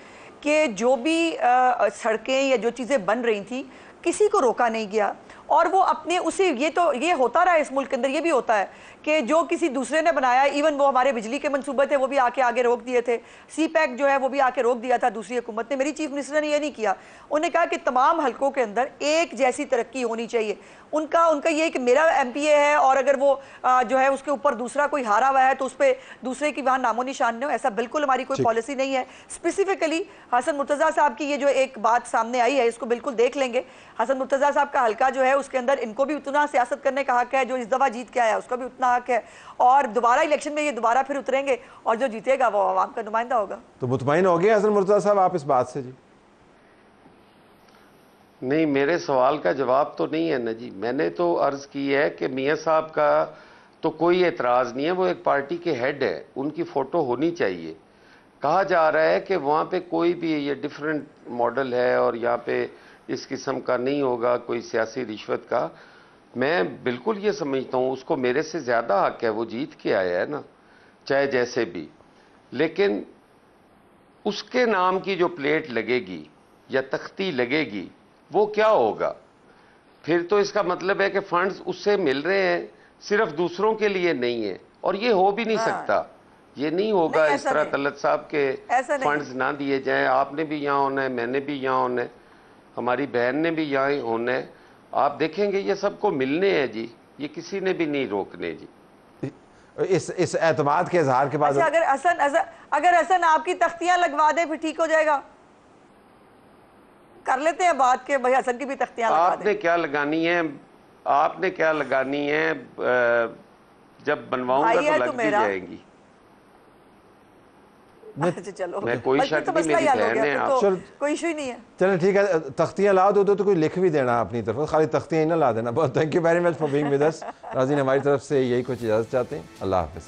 कि जो भी सड़कें या जो चीज़ें बन रही थी, किसी को रोका नहीं गया। और वो अपने उसी ये होता रहा है इस मुल्क के अंदर। ये भी होता है कि जो किसी दूसरे ने बनाया, इवन वो हमारे बिजली के मंसूबे थे, वो भी आगे रोक दिए थे। CPEC जो है वो भी आके रोक दिया था दूसरी हुकूमत ने। मेरी चीफ मिनिस्टर ने ये नहीं किया। उन्होंने कहा कि तमाम हल्कों के अंदर एक जैसी तरक्की होनी चाहिए। उनका ये कि मेरा MPA है और अगर वो जो है उसके ऊपर दूसरा कोई हारा हुआ है तो उस पर दूसरे की वहाँ नामो निशान नहीं हो, ऐसा बिल्कुल हमारी कोई पॉलिसी नहीं है। स्पेसिफिकली हसन मुर्तज़ा साहब की ये जो एक बात सामने आई है, इसको बिल्कुल देख लेंगे। हसन मुर्तज़ा साहब का हल्का जो है उसके अंदर इनको भी उतना सियासत करने का हक है, जो इस दफ़ा जीत के आया उसका भी उतना हक है। और दोबारा इलेक्शन में ये दोबारा फिर उतरेंगे और जो जीतेगा वो आवाम का नुमाइंदा होगा। तो मुतमईन हो गए हसन मुर्तज़ा साहब आप इस बात से? जी नहीं, मेरे सवाल का जवाब तो नहीं है ना जी। मैंने तो अर्ज़ की है कि मियाँ साहब का तो कोई एतराज़ नहीं है, वो एक पार्टी के हेड है, उनकी फ़ोटो होनी चाहिए। कहा जा रहा है कि वहाँ पे कोई भी ये डिफरेंट मॉडल है और यहाँ पे इस किस्म का नहीं होगा कोई सियासी रिश्वत का। मैं बिल्कुल ये समझता हूँ उसको मेरे से ज़्यादा हक है, वो जीत के आया है ना, चाहे जैसे भी। लेकिन उसके नाम की जो प्लेट लगेगी या तख्ती लगेगी वो क्या होगा? फिर तो इसका मतलब है कि फंड्स उससे मिल रहे हैं, सिर्फ दूसरों के लिए नहीं है। और ये हो भी नहीं सकता, ये नहीं होगा इस तरह तलत साहब के फंड्स ना दिए जाएं। आपने भी यहाँ होना है, मैंने भी यहाँ होना है, हमारी बहन ने भी यहाँ होना है। आप देखेंगे ये सबको मिलने हैं जी, ये किसी ने भी नहीं रोकने जी। इस एतमाद के इजहार के बाद अगर हसन आपकी तख्तियां लगवा दे फिर ठीक हो जाएगा। कर लेते हैं बात के भाई हसन की भी तख्तियां लगा आपने क्या लगानी है, आपने क्या लगानी है? जब बनवाऊंगा तो लग भी जाएंगी। अच्छा चलो, मैं कोई शक नहीं, मेरी बहन है आप, कोई इशू ही नहीं है। चलो ठीक है, तख्तियां ला दो तो कोई लिख भी देना अपनी तरफ, खाली तख्तियां ही ना ला देना। बहुत thank you very much for being with us. नाज़रीन, हमारी तरफ से यही कुछ इजाज़त चाहते हैं। अल्लाह हाफ़िज़।